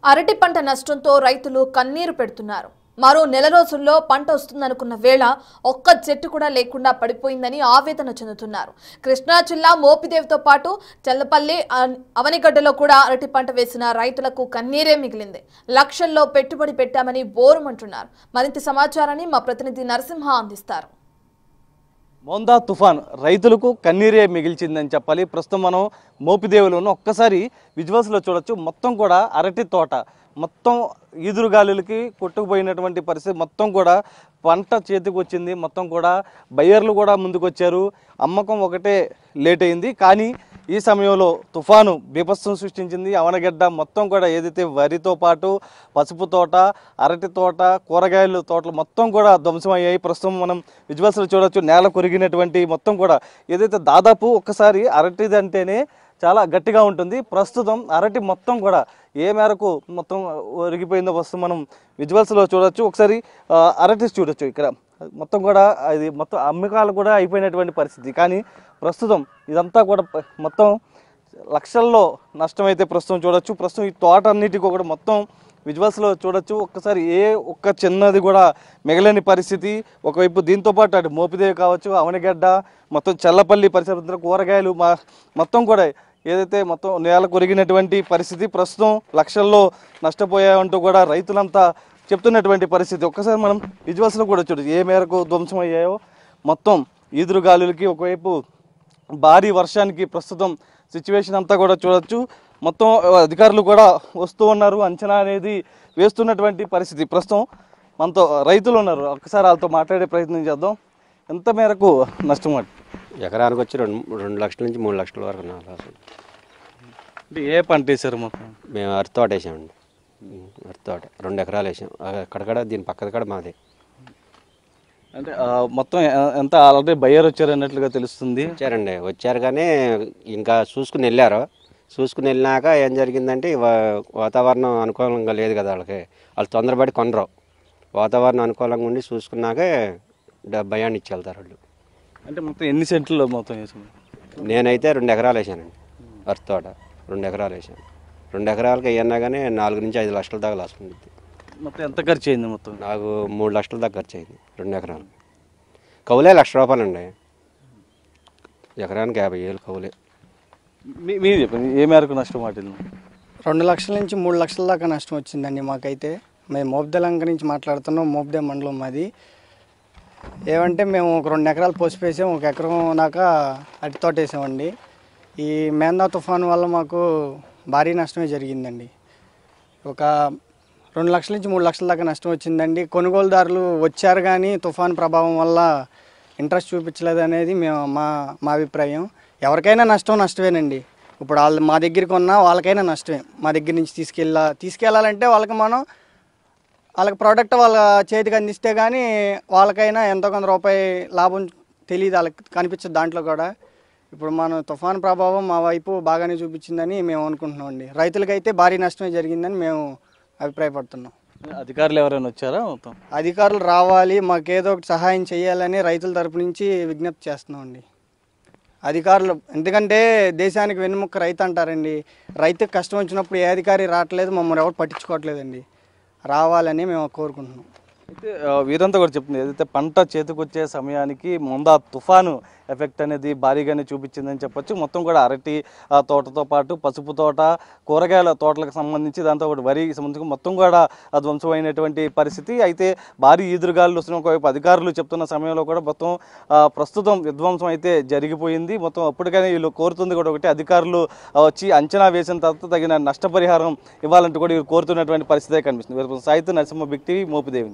అరటి పంట నష్టంతో రైతులు కన్నీరు పెడుతున్నారు. మరో నెల రోజుల్లో పంట వస్తుందనుకున్న వేళ ఒక్క చెట్టు కూడా లేకుండా పడిపోయిందని ఆవేదన చెందుతున్నారు. కృష్ణా జిల్లా మోపిదేవితో పాటు చెల్లపల్లి, అవనిగడ్డలో కూడా అరటి పంట వేసిన రైతులకు కన్నీరే మిగిలింది. లక్షల్లో పెట్టుబడి పెట్టామని బోరుమంటున్నారు. మరింత సమాచారాన్ని మా ప్రతినిధి నరసింహ అందిస్తారు. మోందా తుఫాన్ రైతులకు కన్నీరే మిగిల్చిందని చెప్పాలి. ప్రస్తుతం మనం మోపిదేవిలో ఒక్కసారి విజువల్స్లో చూడొచ్చు. మొత్తం కూడా అరటి తోట మొత్తం ఈదురుగాలులకి కొట్టుకుపోయినటువంటి పరిస్థితి. మొత్తం కూడా పంట చేతికి వచ్చింది. మొత్తం కూడా బయ్యర్లు కూడా ముందుకు వచ్చారు. అమ్మకం ఒకటే లేట్ అయింది. కానీ ఈ సమయంలో తుఫాను బీభత్సం సృష్టించింది. అవనగడ్డ మొత్తం కూడా ఏదైతే వరితో పాటు పసుపు తోట, అరటి తోట, కూరగాయల తోటలు మొత్తం కూడా ధ్వంసమయ్యాయి. ప్రస్తుతం మనం విజువల్స్లో చూడొచ్చు. నేల కొరిగినటువంటి మొత్తం కూడా ఏదైతే దాదాపు ఒక్కసారి అరటిది అంటేనే చాలా గట్టిగా ఉంటుంది. ప్రస్తుతం అరటి మొత్తం కూడా ఏ మేరకు మొత్తం ఒరిగిపోయిందో ప్రస్తుతం మనం విజువల్స్లో చూడొచ్చు. ఒకసారి అరటి చూడొచ్చు. ఇక్కడ మొత్తం కూడా అది మొత్తం అమ్మకాలు కూడా అయిపోయినటువంటి పరిస్థితి. కానీ ప్రస్తుతం ఇదంతా కూడా మొత్తం లక్షల్లో నష్టమైతే ప్రస్తుతం చూడొచ్చు. ప్రస్తుతం ఈ తోట అన్నిటికీ కూడా మొత్తం విజువల్స్లో చూడొచ్చు. ఒక్కసారి ఒక్క చిన్నది కూడా మిగలని పరిస్థితి. ఒకవైపు దీంతో పాటు అటు మోపిదేవి కావచ్చు, అవనిగడ్డ, మొత్తం చెల్లపల్లి పరిసర కూరగాయలు మొత్తం కూడా ఏదైతే మొత్తం నేల కొరిగినటువంటి పరిస్థితి. ప్రస్తుతం లక్షల్లో నష్టపోయాయంటూ కూడా రైతులంతా చెప్తున్నటువంటి పరిస్థితి. ఒక్కసారి మనం విజువల్స్లో కూడా చూడొచ్చు ఏ మేరకు ధ్వంసం అయ్యాయో. మొత్తం ఈదురుగాలులకి ఒకవైపు భారీ వర్షానికి ప్రస్తుతం సిచ్యువేషన్ అంతా కూడా చూడొచ్చు. మొత్తం అధికారులు కూడా వస్తూ ఉన్నారు. అంచనా అనేది వేస్తున్నటువంటి పరిస్థితి. ప్రస్తుతం మనతో రైతులు ఉన్నారు. ఒక్కసారి వాళ్ళతో మాట్లాడే ప్రయత్నం చేద్దాం. ఎంత మేరకు నష్టం? ఎకరానికి వచ్చి 2 లక్షల నుంచి 3 లక్షల వరకు అంటే ఏ పంట వేసారు? మొత్తం మేము అరటి తోట వేసామండి. అరటి తోట 2 ఎకరాలు వేసాం. అక్కడక్కడ దీని పక్కన కూడా మాదే. అంటే మొత్తం ఎంత ఆల్రెడీ బయ్యర్ వచ్చారు అన్నట్లుగా తెలుస్తుంది. వచ్చారు కానీ ఇంకా చూసుకుని వెళ్ళినాక ఏం జరిగిందంటే వాతావరణం అనుకూలంగా లేదు కదా వాళ్ళు తొందరపడి కొనరు. వాతావరణం అనుకూలంగా ఉండి చూసుకున్నాకే భయాన్ని ఇచ్చి వెళ్తారు వాళ్ళు. అంటే మొత్తం ఎన్ని సెంట్లు మొత్తం వేసాను? నేనైతే 2 ఎకరాలు వేసానండి. అరటి తోట 2 ఎకరాలు వేసాను. 2 ఎకరాలకి అయ్యన్నా కానీ 4 నుంచి 5 లక్షల దాకా లాస్ ఉంది. మొత్తం ఎంత ఖర్చు అయింది? మొత్తం నాకు 3 లక్షల దాకా ఖర్చు అయింది 2 ఎకరాలు. కౌలే ₹1,00,000 అండి. ఎకరానికి 50,000 కౌలే. మీరు చెప్పండి ఏ మేరకు నష్టం వాటిల్ని? 2 లక్షల నుంచి 3 లక్షల దాకా నష్టం వచ్చిందండి మాకైతే. మేము మోపిదేలంక నుంచి మాట్లాడుతున్నాం. మోపిదే మండలం మాది. ఏమంటే మేము ఒక 2 ఎకరాలు పసుపు వేసాం, 1 ఎకరం దాకా అరటి తోట వేసామండి. ఈ మోందా తుఫాను వల్ల మాకు భారీ నష్టమే జరిగిందండి. ఒక 2 లక్షల నుంచి 3 లక్షల దాకా నష్టం వచ్చిందండి. కొనుగోలుదారులు వచ్చారు కానీ తుఫాను ప్రభావం వల్ల ఇంట్రెస్ట్ చూపించలేదు అనేది మా అభిప్రాయం. ఎవరికైనా నష్టమేనండి. ఇప్పుడు వాళ్ళు మా దగ్గరికి ఉన్నా వాళ్ళకైనా నష్టమే. మా దగ్గర నుంచి తీసుకెళ్ళాలంటే వాళ్ళకి ప్రోడక్ట్ వాళ్ళ చేతికి అందిస్తే కానీ వాళ్ళకైనా ఎంతో కొంత రూపాయి లాభం తెలియదు, వాళ్ళకి కనిపించదు దాంట్లో కూడా. ఇప్పుడు మన తుఫాను ప్రభావం మా వైపు బాగానే చూపించిందని మేము అనుకుంటున్నామండి. రైతులకైతే భారీ నష్టమే జరిగిందని మేము అభిప్రాయపడుతున్నాం. అధికారులు ఎవరైనా వచ్చారా? మొత్తం అధికారులు రావాలి, మాకేదో ఒకటి సహాయం చేయాలని రైతుల తరపు నుంచి విజ్ఞప్తి చేస్తున్నామండి. అధికారులు ఎందుకంటే దేశానికి వెన్నుముక్క రైతు అంటారండి. రైతుకు కష్టం వచ్చినప్పుడు ఏ అధికారి రావట్లేదు, మమ్మల్ని ఎవరు పట్టించుకోవట్లేదండి. రావాలని మేము కోరుకుంటున్నాం. అయితే వీరంతా కూడా చెప్తుంది ఏదైతే పంట చేతికొచ్చే సమయానికి మోందా తుఫాను ఎఫెక్ట్ అనేది భారీగానే చూపించిందని చెప్పొచ్చు. మొత్తం కూడా అరటి తోటతో పాటు పసుపు తోట, కూరగాయల తోటలకు సంబంధించి దాంతో పాటు వరికి సంబంధించి మొత్తం కూడా ధ్వంసమైనటువంటి పరిస్థితి. అయితే భారీ ఈదురుగాలు వస్తున్న ఒకవైపు అధికారులు చెప్తున్న సమయంలో కూడా మొత్తం ప్రస్తుతం విధ్వంసం అయితే జరిగిపోయింది. మొత్తం అప్పటికైనా వీళ్ళు కోరుతుంది కూడా ఒకటి, అధికారులు వచ్చి అంచనా వేసిన తర్వాత తగిన నష్టపరిహారం ఇవ్వాలంటూ కూడా వీళ్ళు కోరుతున్నటువంటి పరిస్థితే కనిపిస్తుంది. సాహిత్య నరసింహ, బిగ్ టీవీ, మోపిదేవి.